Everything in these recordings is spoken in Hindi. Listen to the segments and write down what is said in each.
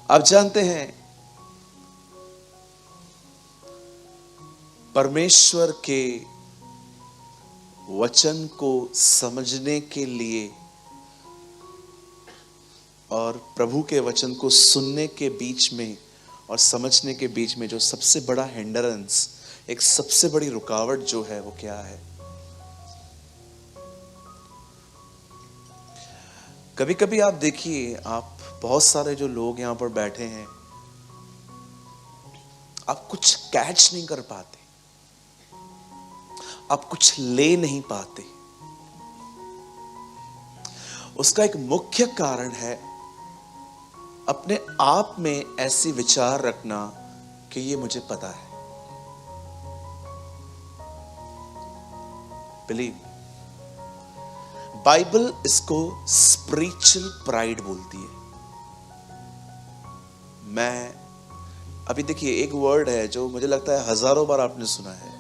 आप जानते हैं परमेश्वर के वचन को समझने के लिए और प्रभु के वचन को सुनने के बीच में और समझने के बीच में जो सबसे बड़ा हिंड्रेंस, एक सबसे बड़ी रुकावट जो है वो क्या है? कभी कभी आप देखिए, आप बहुत सारे जो लोग यहां पर बैठे हैं, आप कुछ कैच नहीं कर पाते, आप कुछ ले नहीं पाते। उसका एक मुख्य कारण है अपने आप में ऐसी विचार रखना कि ये मुझे पता है। बिलीव, बाइबल इसको स्पिरिचुअल प्राइड बोलती है। मैं अभी देखिए, एक वर्ड है जो मुझे लगता है हजारों बार आपने सुना है।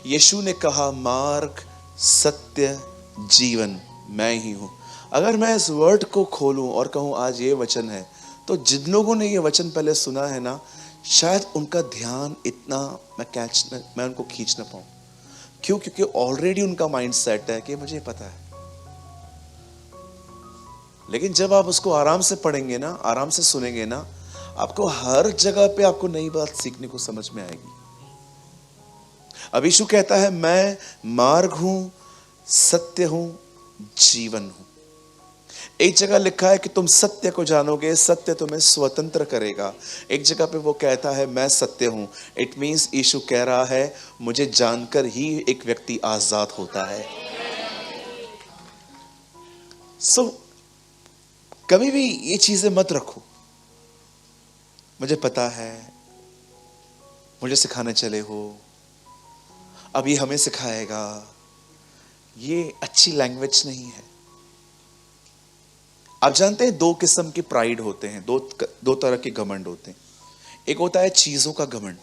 यीशु ने कहा, मार्ग, सत्य, जीवन मैं ही हूं। अगर मैं इस वर्ड को खोलूं और कहूं आज ये वचन है, तो जिन लोगों ने ये वचन पहले सुना है ना, शायद उनका ध्यान इतना मैं उनको खींच ना पाऊं। क्यों? क्योंकि ऑलरेडी उनका माइंड सेट है कि मुझे पता है। लेकिन जब आप उसको आराम से पढ़ेंगे ना, आराम से सुनेंगे ना, आपको हर जगह पे आपको नई बात सीखने को समझ में आएगी। अब यीशु कहता है, मैं मार्ग हूं, सत्य हूं, जीवन हूं। एक जगह लिखा है कि तुम सत्य को जानोगे, सत्य तुम्हें स्वतंत्र करेगा। एक जगह पे वो कहता है, मैं सत्य हूं। इट मींस यीशु कह रहा है, मुझे जानकर ही एक व्यक्ति आजाद होता है। सो कभी भी ये चीजें मत रखो, मुझे पता है, मुझे सिखाने चले हो, अब ये हमें सिखाएगा। ये अच्छी लैंग्वेज नहीं है। आप जानते हैं, दो किस्म के प्राइड होते हैं, दो तरह के घमंड होते हैं। एक होता है चीजों का घमंड।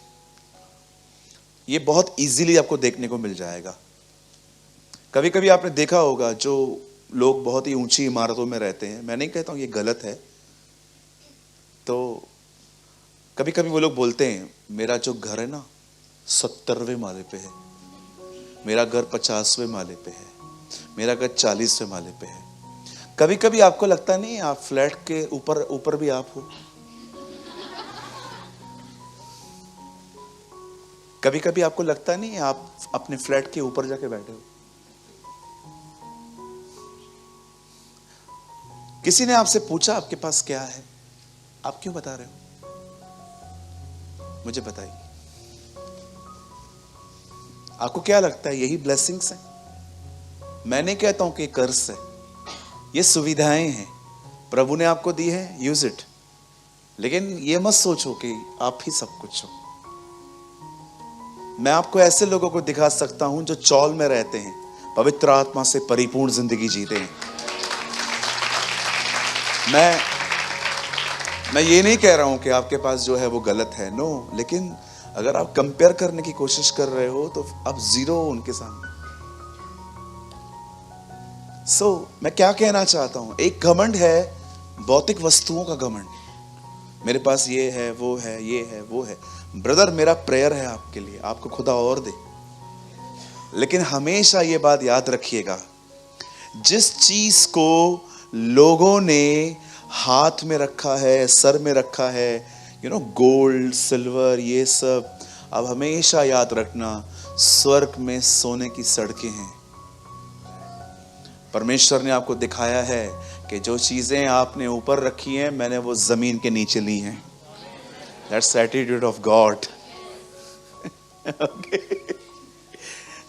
ये बहुत इजीली आपको देखने को मिल जाएगा। कभी कभी आपने देखा होगा, जो लोग बहुत ही ऊंची इमारतों में रहते हैं, मैं नहीं कहता हूं ये गलत है, तो कभी कभी वो लोग बोलते हैं, मेरा जो घर है ना 70वें माले पे है, मेरा घर 50वें माले पे है, मेरा घर 40वें माले पे है। कभी कभी आपको लगता नहीं आप फ्लैट के ऊपर भी आप हो? कभी कभी आपको लगता नहीं आप अपने फ्लैट के ऊपर जाके बैठे हो? किसी ने आपसे पूछा आपके पास क्या है, आप क्यों बता रहे हो? मुझे बताइए, आपको क्या लगता है यही ब्लेसिंग्स है? मैं नहीं कहता हूं कि कर्ज है, ये सुविधाएं हैं, प्रभु ने आपको दी है, यूज इट। लेकिन ये मत सोचो कि आप ही सब कुछ हो। मैं आपको ऐसे लोगों को दिखा सकता हूं जो चौल में रहते हैं, पवित्र आत्मा से परिपूर्ण जिंदगी जीते हैं। मैं ये नहीं कह रहा हूं कि आपके पास जो है वो गलत है, नो। लेकिन अगर आप कंपेयर करने की कोशिश कर रहे हो तो आप जीरो हो उनके सामने। मैं क्या कहना चाहता हूं, एक घमंड है भौतिक वस्तुओं का घमंड। मेरे पास ये है, वो है, ये है, वो है। ब्रदर, मेरा प्रेयर है आपके लिए, आपको खुदा और दे। लेकिन हमेशा ये बात याद रखिएगा, जिस चीज को लोगों ने हाथ में रखा है, सर में रखा है, गोल्ड, सिल्वर, ये सब, अब हमेशा याद रखना, स्वर्ग में सोने की सड़कें हैं। परमेश्वर ने आपको दिखाया है कि जो चीजें आपने ऊपर रखी हैं, मैंने वो जमीन के नीचे ली हैं। That's the attitude of God. Okay.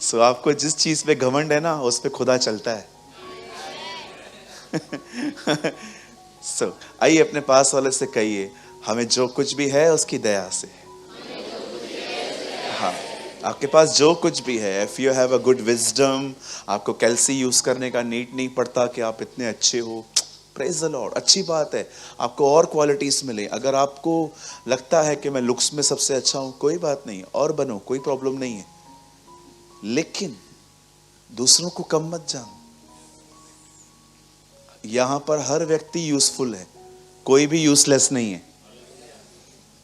So आपको जिस चीज पे घमंड है ना, उस पे खुदा चलता है। आइए अपने पास वाले से कहिए, हमें जो कुछ भी है उसकी दया से। हाँ, आपके पास जो कुछ भी है, if you have a good wisdom, आपको कैल्सी यूज करने का नीड नहीं पड़ता कि आप इतने अच्छे हो। प्रेज द लॉर्ड, अच्छी बात है। आपको और क्वालिटीज मिले। अगर आपको लगता है कि मैं लुक्स में सबसे अच्छा हूं, कोई बात नहीं, और बनो, कोई प्रॉब्लम नहीं है। लेकिन दूसरों को कम मत जानो। यहां पर हर व्यक्ति यूजफुल है, कोई भी यूजलेस नहीं है।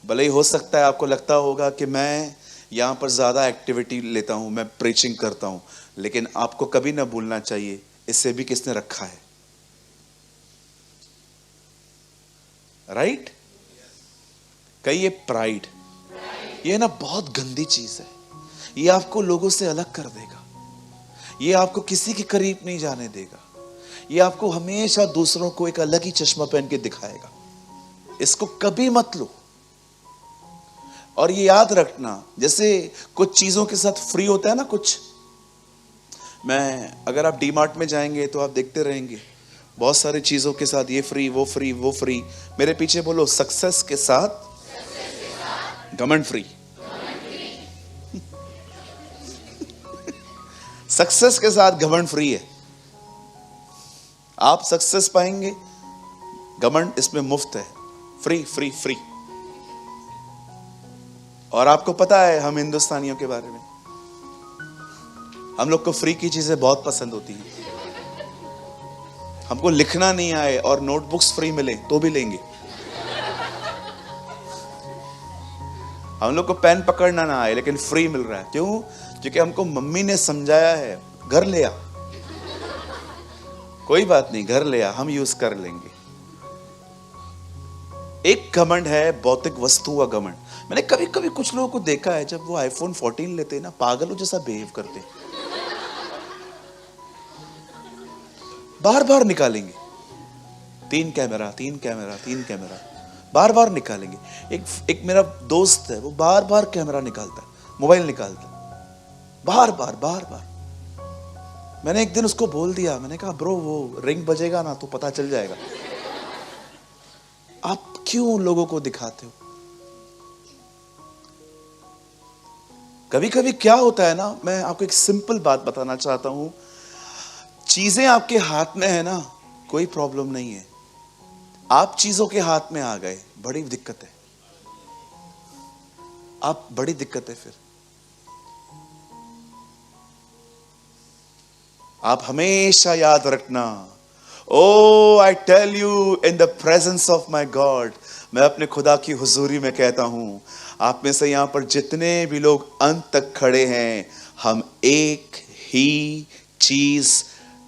भले ही हो सकता है आपको लगता होगा कि मैं यहाँ पर ज़्यादा एक्टिविटी लेता हूँ, मैं प्रीचिंग करता हूँ, लेकिन आपको कभी ना भूलना चाहिए इससे भी किसने रखा है, राइट? कहिए प्राइड। ये ना बहुत गंदी चीज है, ये आपको लोगों से अलग कर देगा, ये आपको किसी के करीब नहीं जाने देगा, ये आपको हमेशा दूसरों को एक अलग ही चश्मा पहन के दिखाएगा। इसको कभी मत लो। और ये याद रखना, जैसे कुछ चीजों के साथ फ्री होता है ना कुछ, अगर आप डी मार्ट में जाएंगे तो आप देखते रहेंगे बहुत सारी चीजों के साथ ये फ्री, वो फ्री, वो फ्री। मेरे पीछे बोलो, सक्सेस के साथ घमंड फ्री। सक्सेस के साथ घमंड फ्री है। आप सक्सेस पाएंगे, घमंड इसमें मुफ्त है, फ्री फ्री फ्री। और आपको पता है हम हिंदुस्तानियों के बारे में, हम लोग को फ्री की चीजें बहुत पसंद होती हैं। हमको लिखना नहीं आए और नोटबुक्स फ्री मिले तो भी लेंगे। हम लोग को पेन पकड़ना ना आए लेकिन फ्री मिल रहा है, क्यों? क्योंकि हमको मम्मी ने समझाया है, घर ले आ, कोई बात नहीं, घर ले आ, हम यूज कर लेंगे। एक घमंड है भौतिक वस्तु का घमंड। मैंने कभी कभी कुछ लोगों को देखा है, जब वो आईफोन 14 लेते हैं ना, पागलों जैसा बिहेव करते हैं, बार बार निकालेंगे, 3 कैमरा 3 कैमरा 3 कैमरा, बार बार निकालेंगे। एक मेरा दोस्त है, वो बार बार कैमरा निकालता है, मोबाइल निकालता है, बार बार बार बार। मैंने एक दिन उसको बोल दिया, मैंने कहा ब्रो वो रिंग बजेगा ना तो पता चल जाएगा, आप क्यों लोगों को दिखाते हो? कभी कभी क्या होता है ना, मैं आपको एक सिंपल बात बताना चाहता हूं, चीजें आपके हाथ में है ना, कोई प्रॉब्लम नहीं है। आप चीजों के हाथ में आ गए, बड़ी दिक्कत है, आप बड़ी दिक्कत है। फिर आप हमेशा याद रखना, oh I tell you in the presence of my God, मैं अपने खुदा की हुजूरी में कहता हूं, आप में से यहां पर जितने भी लोग अंत तक खड़े हैं, हम एक ही चीज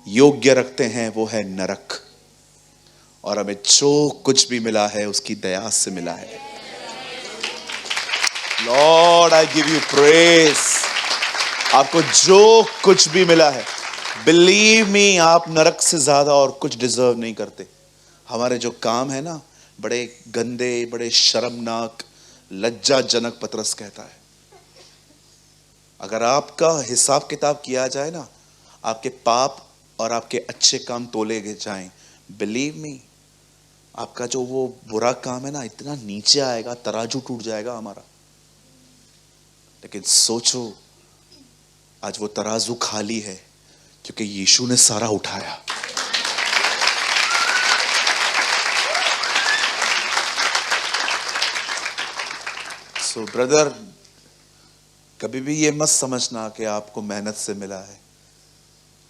योग्य रखते हैं, वो है नरक। और हमें जो कुछ भी मिला है उसकी दया से मिला है। Lord I give you praise. आपको जो कुछ भी मिला है, बिलीव मी, आप नरक से ज्यादा और कुछ डिजर्व नहीं करते। हमारे जो काम है ना, बड़े गंदे, बड़े शर्मनाक, लज्जाजनक, पतरस कहता है। अगर आपका हिसाब किताब किया जाए ना, आपके पाप और आपके अच्छे काम तोले जाएं, बिलीव मी, आपका जो वो बुरा काम है ना, इतना नीचे आएगा, तराजू टूट जाएगा हमारा। लेकिन सोचो, आज वो तराजू खाली है क्योंकि यीशु ने सारा उठाया। सो ब्रदर, कभी भी ये मत समझना कि आपको मेहनत से मिला है,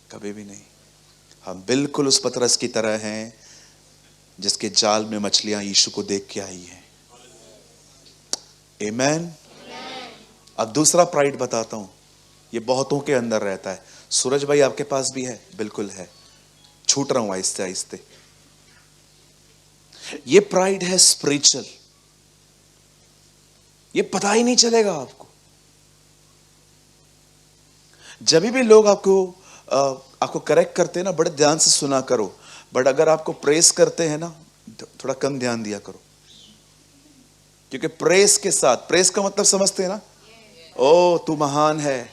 कभी भी नहीं। हम बिल्कुल उस पतरस की तरह हैं जिसके जाल में मछलियां यीशु को देख के आई हैं। आमेन। अब दूसरा प्राइड बताता हूं, ये बहुतों के अंदर रहता है। सूरज भाई आपके पास भी है? बिल्कुल है, छूट रहा हूं आहिस्ते आहिस्ते। ये प्राइड है स्पिरिचुअल, ये पता ही नहीं चलेगा आपको। जब भी लोग आपको करेक्ट करते हैं ना, बड़े ध्यान से सुना करो, बट अगर आपको प्रेस करते हैं ना, थोड़ा कम ध्यान दिया करो। क्योंकि प्रेस के साथ, प्रेस का मतलब समझते हैं ना, ओ तू महान है,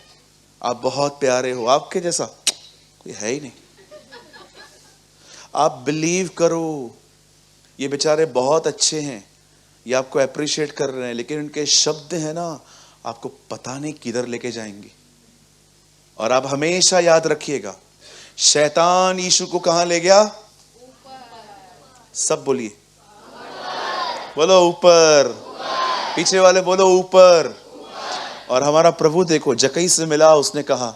आप बहुत प्यारे हो, आपके जैसा कोई है ही नहीं। आप बिलीव करो, ये बेचारे बहुत अच्छे हैं, ये आपको अप्रिशिएट कर रहे हैं, लेकिन उनके शब्द हैं ना, आपको पता नहीं किधर लेके जाएंगे। और आप हमेशा याद रखिएगा, शैतान यीशु को कहां ले गया? सब बोलिए, बोलो ऊपर। पीछे वाले बोलो ऊपर। और हमारा प्रभु देखो, जकई से मिला, उसने कहा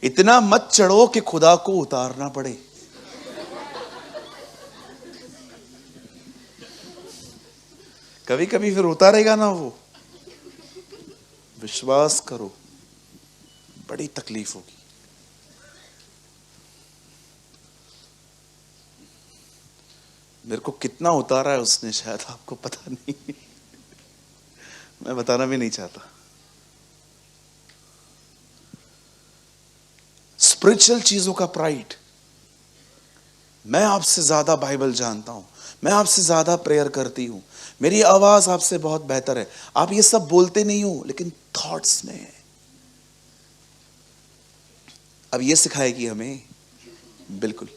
इतना मत चढ़ो कि खुदा को उतारना पड़े। कभी कभी फिर उतारेगा ना वो, विश्वास करो बड़ी तकलीफ होगी। मेरे को कितना उतारा है उसने शायद आपको पता नहीं, मैं बताना भी नहीं चाहता। स्पिरिचुअल चीजों का प्राइड, मैं आपसे ज्यादा बाइबल जानता हूं, मैं आपसे ज्यादा प्रेयर करती हूं, मेरी आवाज आपसे बहुत बेहतर है, आप ये सब बोलते नहीं हो लेकिन थॉट्स में है। अब ये सिखाएगी हमें, बिल्कुल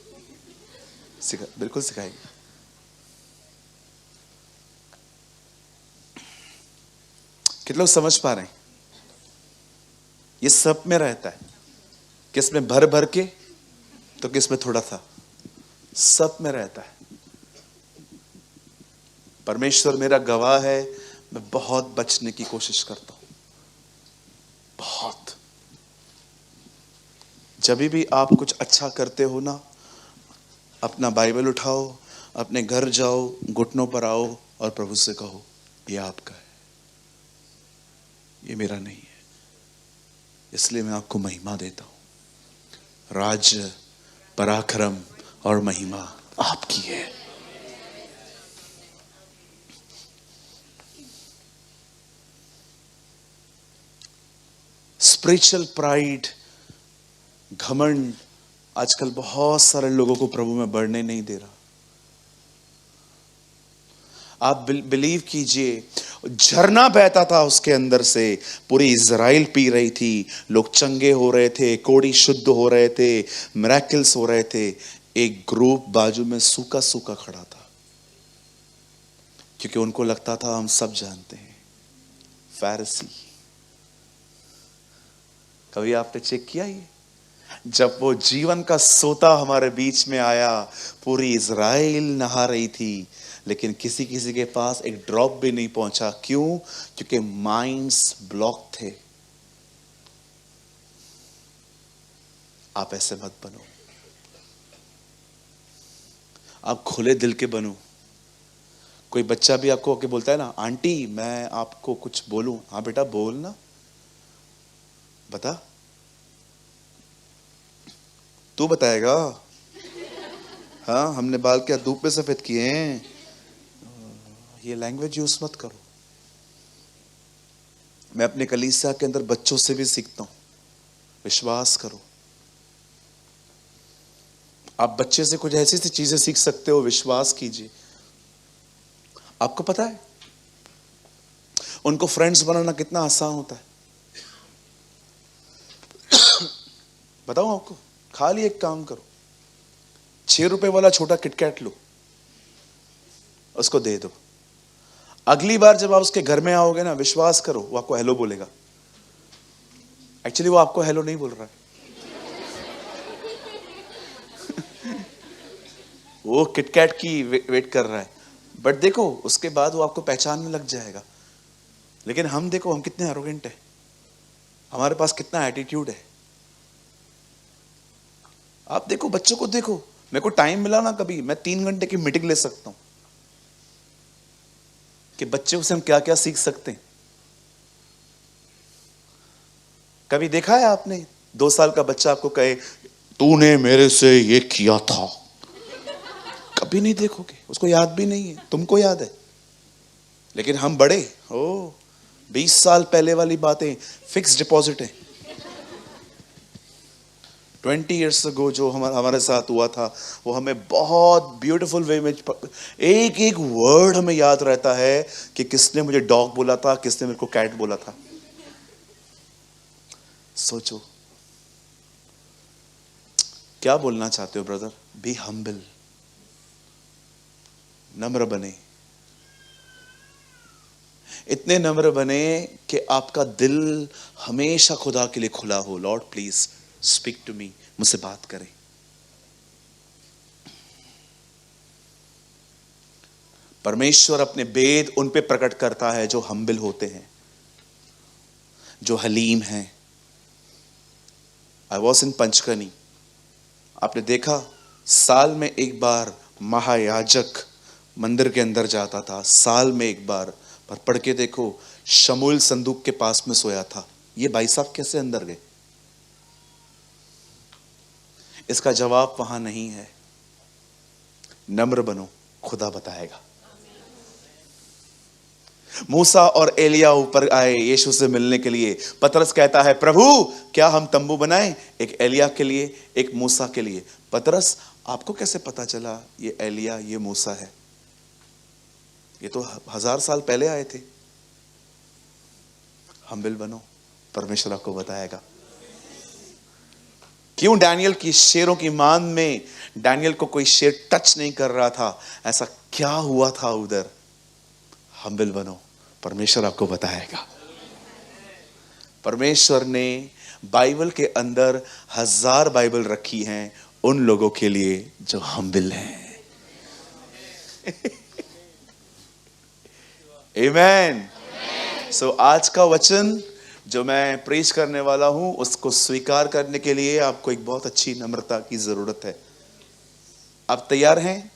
बिल्कुल सिखाएगी। कितने लोग समझ पा रहे हैं? ये सब में रहता है, किस में भर भर के तो किस में थोड़ा सा, सब में रहता है। परमेश्वर मेरा गवाह है, मैं बहुत बचने की कोशिश करता हूं, बहुत। जब भी आप कुछ अच्छा करते हो ना, अपना बाइबल उठाओ, अपने घर जाओ, घुटनों पर आओ और प्रभु से कहो ये आपका है, ये मेरा नहीं है, इसलिए मैं आपको महिमा देता हूं। राज्य, पराक्रम और महिमा आपकी है। स्पिरिचुअल प्राइड, घमंड आजकल बहुत सारे लोगों को प्रभु में बढ़ने नहीं दे रहा। आप बिलीव कीजिए, झरना बहता था उसके अंदर से, पूरी इज़राइल पी रही थी, लोग चंगे हो रहे थे, कोढ़ी शुद्ध हो रहे थे, मिरेकल्स हो रहे थे। एक ग्रुप बाजू में सूखा सूखा खड़ा था, क्योंकि उनको लगता था हम सब जानते हैं। फैरिसी। कभी आपने चेक किया ये? जब वो जीवन का सोता हमारे बीच में आया, पूरी इज़राइल नहा रही थी, लेकिन किसी किसी के पास एक ड्रॉप भी नहीं पहुंचा। क्यों? क्योंकि माइंड्स ब्लॉक थे। आप ऐसे मत बनो, आप खुले दिल के बनो। कोई बच्चा भी आपको आके बोलता है ना, आंटी मैं आपको कुछ बोलूं, हाँ बेटा बोल ना, बता, तू बताएगा। हाँ, हमने बाल क्या धूप में सफेद किए हैं? ये लैंग्वेज यूज मत करो। मैं अपने कलीसिया के अंदर बच्चों से भी सीखता हूं, विश्वास करो। आप बच्चे से कुछ ऐसी सी चीजें सीख सकते हो, विश्वास कीजिए। आपको पता है उनको फ्रेंड्स बनाना कितना आसान होता है? बताऊं आपको? खाली एक काम करो, 6 रुपए वाला छोटा किटकैट लो, उसको दे दो। अगली बार जब आप उसके घर में आओगे ना, विश्वास करो वो आपको हेलो बोलेगा। एक्चुअली वो आपको हेलो नहीं बोल रहा है, वो किटकैट की वेट कर रहा है। बट देखो उसके बाद वो आपको पहचानने लग जाएगा। लेकिन हम देखो, हम कितने एरोगेंट है, हमारे पास कितना एटीट्यूड है। आप देखो बच्चों को देखो, मेरे को टाइम मिला ना कभी, मैं 3 घंटे की मीटिंग ले सकता हूं कि बच्चों से हम क्या क्या सीख सकते हैं। कभी देखा है आपने 2 साल का बच्चा आपको कहे तूने मेरे से ये किया था? कभी नहीं देखोगे, उसको याद भी नहीं है, तुमको याद है। लेकिन हम बड़े, ओ 20 साल पहले वाली बातें फिक्स डिपॉजिट है। 20 years ago जो हमारे साथ हुआ था, वो हमें बहुत ब्यूटीफुल वे में, एक एक वर्ड हमें याद रहता है कि किसने मुझे डॉग बोला था, किसने मेरे को कैट बोला था। सोचो क्या बोलना चाहते हो ब्रदर? बी हम्बल, नम्र बने, इतने नम्र बने कि आपका दिल हमेशा खुदा के लिए खुला हो। Lord please speak to me, मुझसे बात करें। परमेश्वर अपने भेद उन पे प्रकट करता है जो हम्बल होते हैं, जो हलीम हैं। आई वॉज इन पंचकनी, आपने देखा साल में एक बार महायाजक मंदिर के अंदर जाता था साल में एक बार, पर पढ़ के देखो शमूएल संदूक के पास में सोया था। ये भाई साहब कैसे अंदर गए? इसका जवाब वहां नहीं है। नम्र बनो, खुदा बताएगा। मूसा और एलिया ऊपर आए यीशु से मिलने के लिए। पतरस कहता है, प्रभु क्या हम तंबू बनाएं? एक एलिया के लिए, एक मूसा के लिए। पतरस, आपको कैसे पता चला ये एलिया ये मूसा है? ये तो 1000 साल पहले आए थे। हम्बिल बनो, परमेश्वर आपको बताएगा। क्यों डैनियल की शेरों की मान में डैनियल को कोई शेर टच नहीं कर रहा था? ऐसा क्या हुआ था उधर? हम्बिल बनो, परमेश्वर आपको बताएगा। परमेश्वर ने बाइबल के अंदर 1000 बाइबल रखी हैं उन लोगों के लिए जो हम्बिल हैं। आमीन। सो आज का वचन जो मैं प्रीच करने वाला हूं उसको स्वीकार करने के लिए आपको एक बहुत अच्छी नम्रता की जरूरत है। आप तैयार हैं?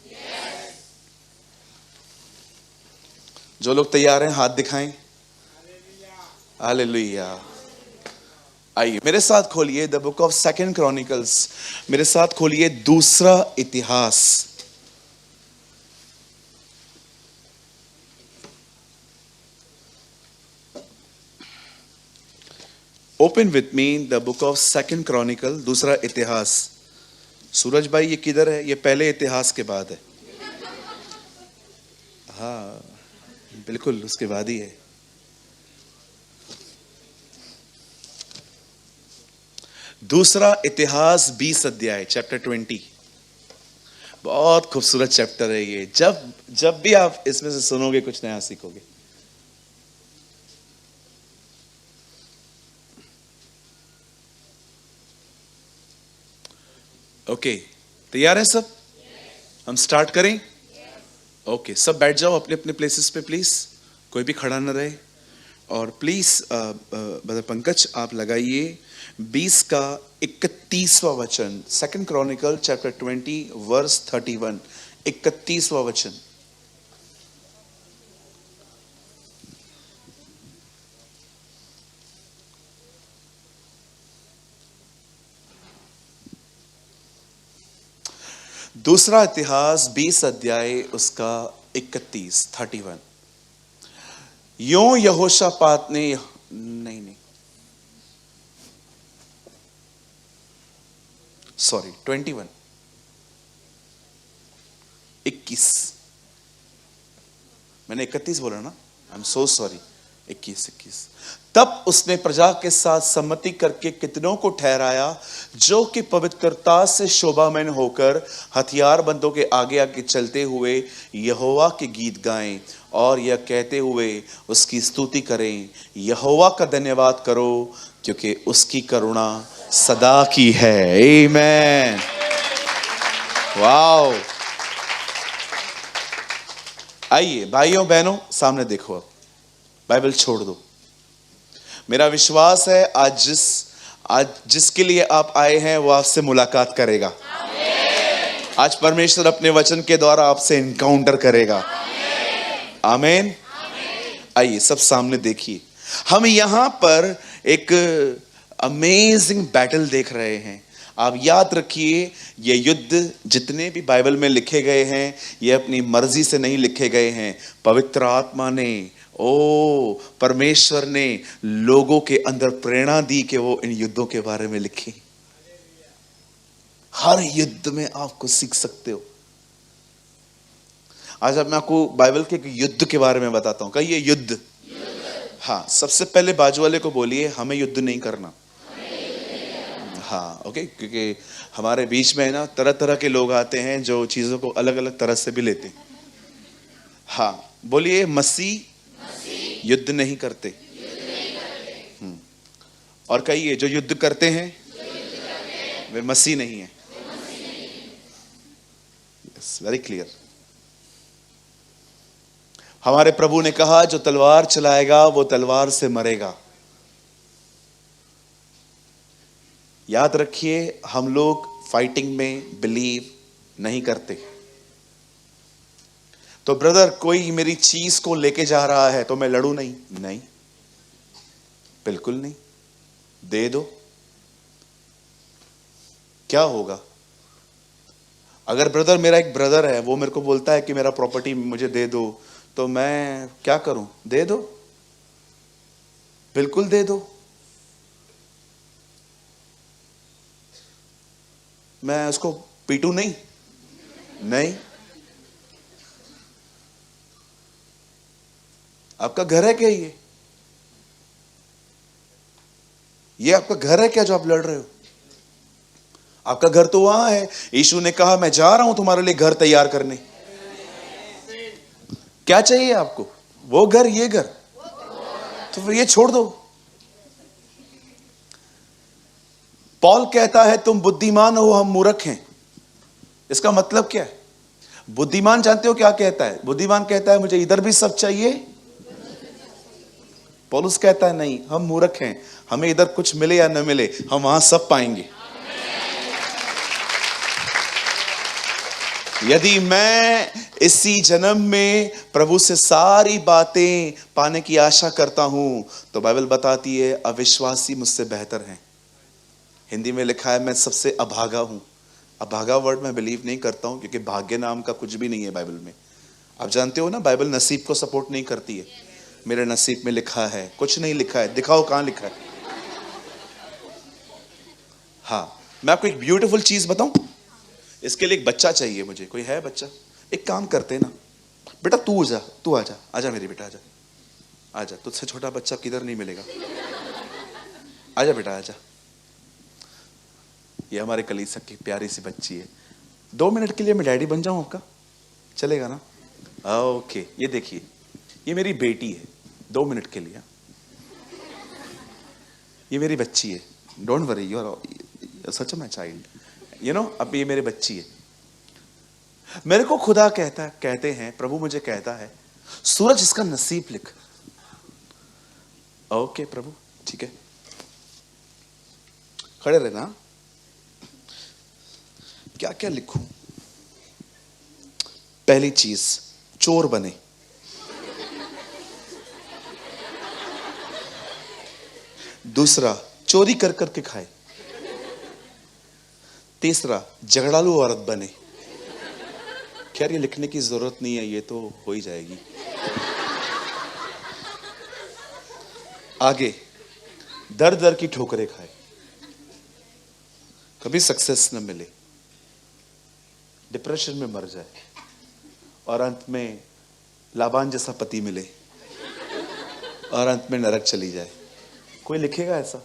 जो लोग तैयार हैं हाथ दिखाएं। हालेलुया। आइए मेरे साथ खोलिए द बुक ऑफ 2 क्रॉनिकल्स। मेरे साथ खोलिए दूसरा इतिहास। Open with me the book of 2 Chronicle, दूसरा इतिहास। सूरज भाई ये किधर है? ये पहले इतिहास के बाद है। हाँ बिल्कुल उसके बाद ही है। दूसरा इतिहास 20 अध्याय, चैप्टर 20। बहुत खूबसूरत चैप्टर है ये। जब भी आप इसमें से सुनोगे कुछ नया सीखोगे। ओके, तैयार है सब? हम स्टार्ट करें? ओके, सब बैठ जाओ अपने अपने प्लेसेस पे प्लीज, कोई भी खड़ा न रहे। और प्लीज ब्रदर पंकज आप लगाइए 20 का 31वां वचन। 2 क्रॉनिकल चैप्टर 20 वर्स 31, 31वां वचन। दूसरा इतिहास 20 अध्याय उसका 31। यों यहोशापात ने नहीं सॉरी 21 21 मैंने 31 बोला ना, आई एम सो सॉरी। 21। तब उसने प्रजा के साथ सम्मति करके कितनों को ठहराया जो कि पवित्रता से शोभामय होकर हथियारबंदों के आगे आगे चलते हुए यहोवा के गीत गाएं और यह कहते हुए उसकी स्तुति करें, यहोवा का धन्यवाद करो क्योंकि उसकी करुणा सदा की है। आमीन। वाओ। आइए भाइयों बहनों सामने देखो, अब बाइबल छोड़ दो। मेरा विश्वास है आज जिसके लिए आप आए हैं वो आपसे मुलाकात करेगा। आज परमेश्वर अपने वचन के द्वारा आपसे इनकाउंटर करेगा। आमीन। आइए सब सामने देखिए। हम यहां पर एक अमेजिंग बैटल देख रहे हैं। आप याद रखिए ये युद्ध जितने भी बाइबल में लिखे गए हैं ये अपनी मर्जी से नहीं लिखे गए हैं। पवित्र आत्मा ने परमेश्वर ने लोगों के अंदर प्रेरणा दी कि वो इन युद्धों के बारे में लिखे। हर युद्ध में आपको सीख सकते हो। आज अब मैं आपको बाइबल के युद्ध के बारे में बताता हूं। कहिए युद्ध। हाँ, सबसे पहले बाजू वाले को बोलिए हमें युद्ध नहीं करना। हाँ ओके, क्योंकि हमारे बीच में ना तरह तरह के लोग आते हैं जो चीजों को अलग अलग तरह से भी लेते हैं। हाँ बोलिए मसीह युद्ध नहीं करते। और कहिए जो युद्ध करते हैं वे मसीह नहीं है। Yes, very clear. हमारे प्रभु ने कहा जो तलवार चलाएगा वो तलवार से मरेगा। याद रखिए हम लोग फाइटिंग में बिलीव नहीं करते। तो ब्रदर कोई मेरी चीज को लेके जा रहा है तो मैं लड़ू नहीं? नहीं, बिल्कुल नहीं। दे दो। क्या होगा? अगर ब्रदर, मेरा एक ब्रदर है, वो मेरे को बोलता है कि मेरा प्रॉपर्टी मुझे दे दो, तो मैं क्या करूं? दे दो, बिल्कुल दे दो। मैं उसको पीटू नहीं? नहीं। आपका घर है क्या ये आपका घर है क्या जो आप लड़ रहे हो? आपका घर तो वहां है। यीशु ने कहा मैं जा रहा हूं तुम्हारे लिए घर तैयार करने। क्या चाहिए आपको? वो घर, ये घर, तो फिर ये छोड़ दो। पॉल कहता है तुम बुद्धिमान हो, हम मूर्ख हैं। इसका मतलब क्या है? बुद्धिमान जानते हो क्या कहता है? बुद्धिमान कहता है मुझे इधर भी सब चाहिए। पौलुस कहता है नहीं, हम मूर्ख हैं, हमें इधर कुछ मिले या न मिले, हम वहां सब पाएंगे। यदि मैं इसी जन्म में प्रभु से सारी बातें पाने की आशा करता हूं, तो बाइबल बताती है अविश्वासी मुझसे बेहतर हैं। हिंदी में लिखा है मैं सबसे अभागा हूं। अभागा वर्ड मैं बिलीव नहीं करता हूं, क्योंकि भाग्य नाम का कुछ भी नहीं है बाइबल में। आप जानते हो ना, बाइबल नसीब को सपोर्ट नहीं करती है। मेरे नसीब में लिखा है, कुछ नहीं लिखा है। दिखाओ कहां लिखा है। हाँ, मैं आपको एक ब्यूटीफुल चीज बताऊं। इसके लिए एक बच्चा चाहिए मुझे। कोई है बच्चा? एक काम करते ना, बेटा तू जा, तू आजा, आजा मेरी बेटा, आजा आजा। तुझसे छोटा बच्चा किधर नहीं मिलेगा। आजा बेटा, आजा। ये हमारे कलीसिया की प्यारी सी बच्ची है। 2 मिनट के लिए मैं डैडी बन जाऊं आपका? चलेगा ना? ओके, ये देखिए, ये मेरी बेटी है। 2 मिनट के लिए। ये मेरी बच्ची है। Don't worry, you are such my child, you know. अब ये मेरी बच्ची है। मेरे को खुदा कहते हैं, प्रभु मुझे कहता है सूरज इसका नसीब लिख। ओके प्रभु, ठीक है, खड़े रहना। क्या क्या लिखूं? पहली चीज, चोर बने। दूसरा, चोरी कर करके खाए। तीसरा, झगड़ालू औरत बने। खैर ये लिखने की जरूरत नहीं है, ये तो हो ही जाएगी। आगे, दर दर की ठोकरें खाए, कभी सक्सेस न मिले, डिप्रेशन में मर जाए, और अंत में लाबान जैसा पति मिले, और अंत में नरक चली जाए। कोई लिखेगा ऐसा?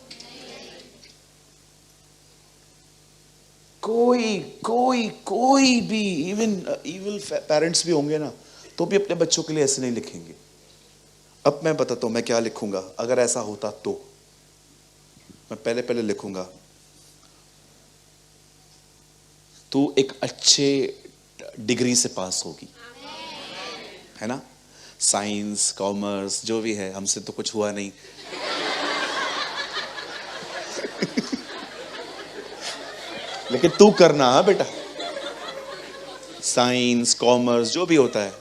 कोई भी, इवन इविल पेरेंट्स भी होंगे ना, तो भी अपने बच्चों के लिए ऐसे नहीं लिखेंगे। अब मैं बताता हूं मैं क्या लिखूंगा। अगर ऐसा होता तो मैं पहले लिखूंगा, तू एक अच्छे डिग्री से पास होगी, है ना? साइंस, कॉमर्स, जो भी है, हमसे तो कुछ हुआ नहीं। लेकिन तू करना, हाँ बेटा, साइंस, कॉमर्स, जो भी होता है,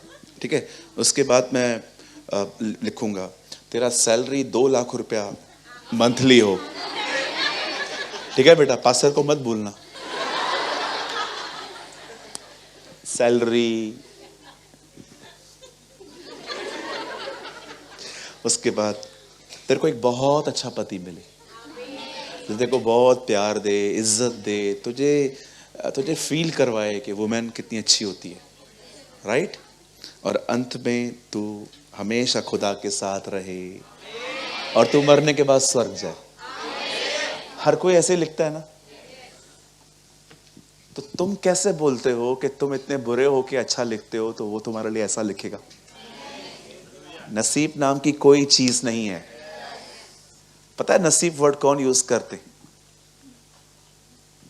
ठीक है। उसके बाद मैं लिखूंगा तेरा सैलरी 2 लाख रुपया मंथली हो। ठीक है बेटा, पास्टर को मत भूलना। सैलरी। उसके बाद तेरे को एक बहुत अच्छा पति मिले, जो तेरे को बहुत प्यार दे, इज्जत दे, तुझे फील करवाए कि वुमेन कितनी अच्छी होती है, राइट? और अंत में तू हमेशा खुदा के साथ रहे, और तू मरने के बाद स्वर्ग जाए। हर कोई ऐसे लिखता है ना। तो तुम कैसे बोलते हो कि तुम इतने बुरे हो कि अच्छा लिखते हो? तो वो तुम्हारे लिए ऐसा लिखेगा। नसीब नाम की कोई चीज नहीं है। पता है नसीब वर्ड कौन यूज करते?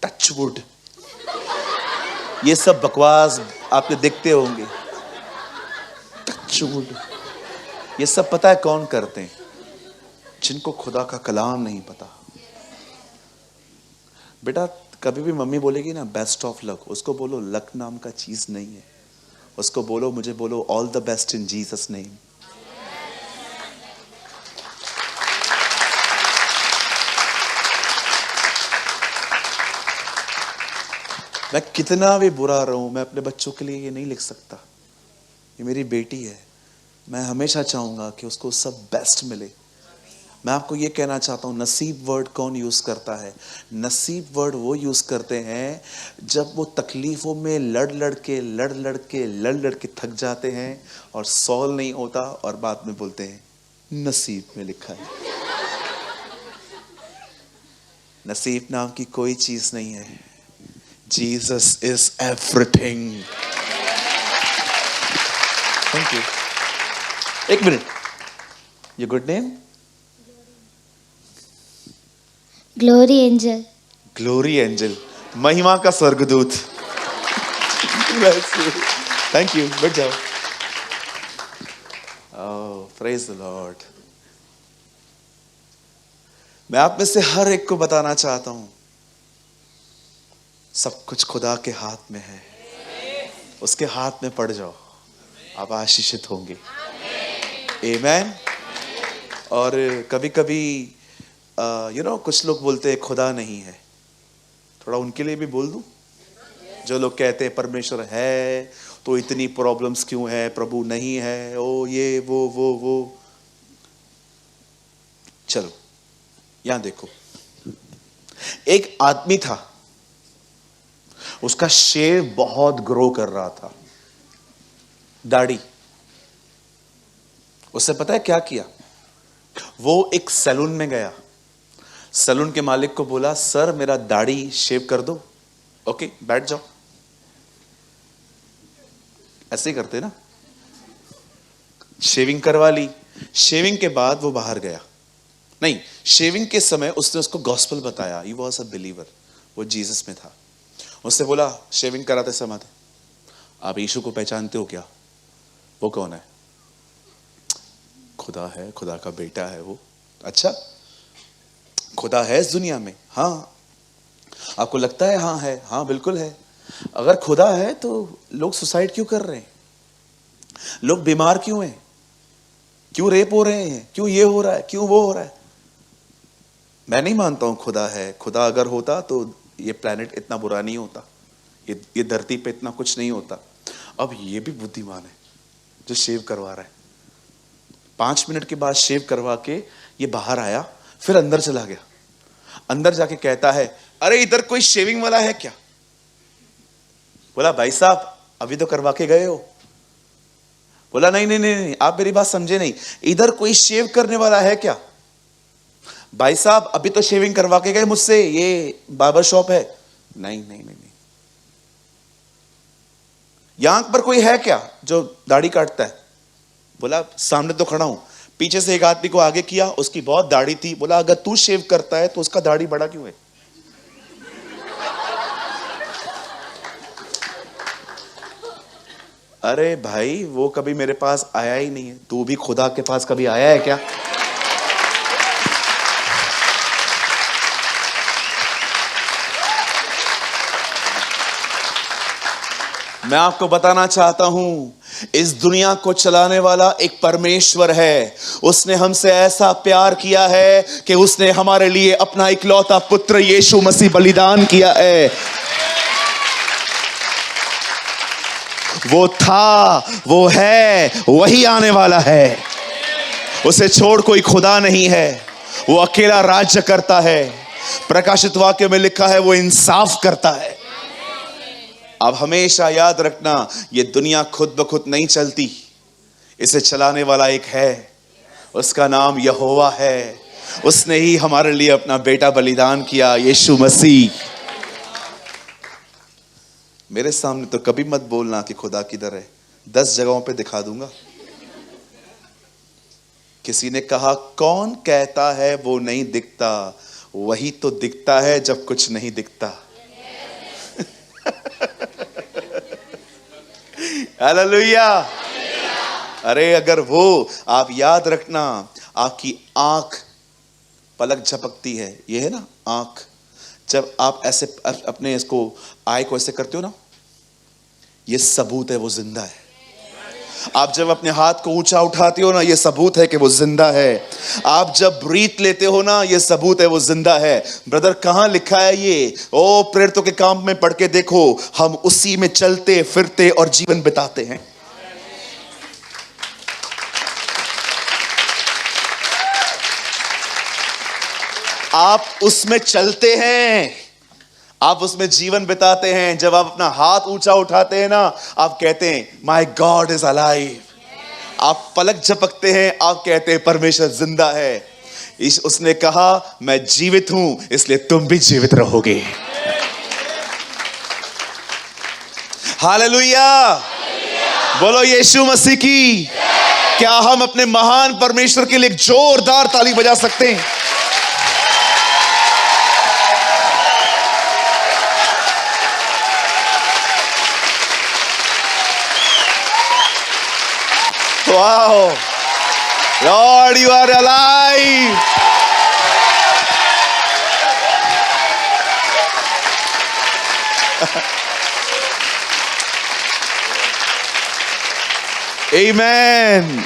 Touch wood. ये सब बकवास आपने देखते होंगे। टच वुड, ये सब पता है कौन करते हैं? जिनको खुदा का कलाम नहीं पता। बेटा कभी भी मम्मी बोलेगी ना बेस्ट ऑफ लक, उसको बोलो लक नाम का चीज नहीं है। उसको बोलो, मुझे बोलो, all the best in Jesus name. मैं कितना भी बुरा रहूं, मैं अपने बच्चों के लिए ये नहीं लिख सकता। ये मेरी बेटी है, मैं हमेशा चाहूंगा कि उसको सब बेस्ट मिले। मैं आपको ये कहना चाहता हूँ, नसीब वर्ड कौन यूज करता है? नसीब वर्ड वो यूज करते हैं जब वो तकलीफों में लड़ लड़ के थक जाते हैं और सॉल्व नहीं होता, और बाद में बोलते हैं नसीब में लिखा है। नसीब नाम की कोई चीज नहीं है। Jesus is everything. Thank you. एक मिनट, your good name? Glory Angel. Glory Angel, महिमा का स्वर्गदूत। थैंक यू, बैठ जाओ। Oh, praise the Lord. मैं आप में से हर एक को बताना चाहता हूं, सब कुछ खुदा के हाथ में है। उसके हाथ में पड़ जाओ, आप आशीषित होंगे। आमेन। और कभी कभी कुछ लोग बोलते हैं खुदा नहीं है। थोड़ा उनके लिए भी बोल दूं, जो लोग कहते हैं परमेश्वर है तो इतनी प्रॉब्लम्स क्यों है, प्रभु नहीं है, ओ ये वो। चलो यहां देखो, एक आदमी था, उसका शेव बहुत ग्रो कर रहा था, दाढ़ी। उससे पता है क्या किया? वो एक सैलून में गया, सैलून के मालिक को बोला, सर मेरा दाढ़ी शेव कर दो। ओके, बैठ जाओ। ऐसे ही करते ना। शेविंग करवा ली। शेविंग के बाद वो बाहर गया। नहीं, शेविंग के समय उसने उसको गॉस्पेल बताया। ही वॉज अ बिलीवर, वो जीसस में था। उससे बोला शेविंग कराते समय, आप यीशु को पहचानते हो क्या? वो कौन है? खुदा है, खुदा का बेटा है वो। अच्छा, खुदा है इस दुनिया में? हाँ। आपको लगता है हाँ है? हाँ बिल्कुल है। अगर खुदा है तो लोग सुसाइड क्यों कर रहे हैं? लोग बीमार क्यों हैं? क्यों रेप हो रहे हैं? क्यों ये हो रहा है? क्यों वो हो रहा है? मैं नहीं मानता हूं खुदा है। खुदा अगर होता तो ये प्लेनेट इतना बुरा नहीं होता, ये धरती पे इतना कुछ नहीं होता। अब ये भी बुद्धिमान है जो शेव करवा रहा है। 5 मिनट के बाद शेव करवा के ये बाहर आया, फिर अंदर चला गया। अंदर जाके कहता है, अरे इधर कोई शेविंग वाला है क्या? बोला, भाई साहब अभी तो करवा के गए हो। बोला, नहीं, आप मेरी बात समझे नहीं। इधर कोई शेव करने वाला है क्या? भाई साहब अभी तो शेविंग करवा के गए मुझसे, ये बार्बर शॉप है। नहीं। यहां पर कोई है क्या जो दाढ़ी काटता है? बोला, सामने तो खड़ा हूं। पीछे से एक आदमी को आगे किया, उसकी बहुत दाढ़ी थी। बोला, अगर तू शेव करता है तो उसका दाढ़ी बड़ा क्यों है? अरे भाई, वो कभी मेरे पास आया ही नहीं है। तू भी खुदा के पास कभी आया है क्या? मैं आपको बताना चाहता हूं, इस दुनिया को चलाने वाला एक परमेश्वर है। उसने हमसे ऐसा प्यार किया है कि उसने हमारे लिए अपना इकलौता पुत्र यीशु मसीह बलिदान किया है। वो था, वो है, वही आने वाला है। उसे छोड़ कोई खुदा नहीं है। वो अकेला राज्य करता है। प्रकाशित वाक्य में लिखा है वो इंसाफ करता है। अब हमेशा याद रखना, ये दुनिया खुद ब खुद नहीं चलती, इसे चलाने वाला एक है, उसका नाम यहोवा है। उसने ही हमारे लिए अपना बेटा बलिदान किया, यीशु मसीह। मेरे सामने तो कभी मत बोलना कि खुदा किधर है। 10 जगहों पे दिखा दूंगा। किसी ने कहा, कौन कहता है वो नहीं दिखता? वही तो दिखता है जब कुछ नहीं दिखता। हालेलुया। अरे अगर वो, आप याद रखना, आपकी आंख पलक झपकती है, ये है ना आंख, जब आप ऐसे अपने इसको आई को ऐसे करते हो ना, ये सबूत है वो जिंदा है। आप जब अपने हाथ को ऊंचा उठाते हो ना, ये सबूत है कि वो जिंदा है। आप जब ब्रीथ लेते हो ना, ये सबूत है वो जिंदा है। ब्रदर कहां लिखा है ये? ओ प्रेरितों के काम में पढ़ के देखो, हम उसी में चलते फिरते और जीवन बिताते हैं। आप उसमें चलते हैं, आप उसमें जीवन बिताते हैं। जब आप अपना हाथ ऊंचा उठाते हैं ना, आप कहते हैं माय गॉड इज अलाइव। आप पलक झपकते हैं, आप कहते हैं परमेश्वर जिंदा है। उसने कहा मैं जीवित हूं, इसलिए तुम भी जीवित रहोगे। हालेलुया, बोलो यीशु मसीह की। क्या हम अपने महान परमेश्वर के लिए एक जोरदार ताली बजा सकते हैं? Wow, Lord, you are alive. Amen.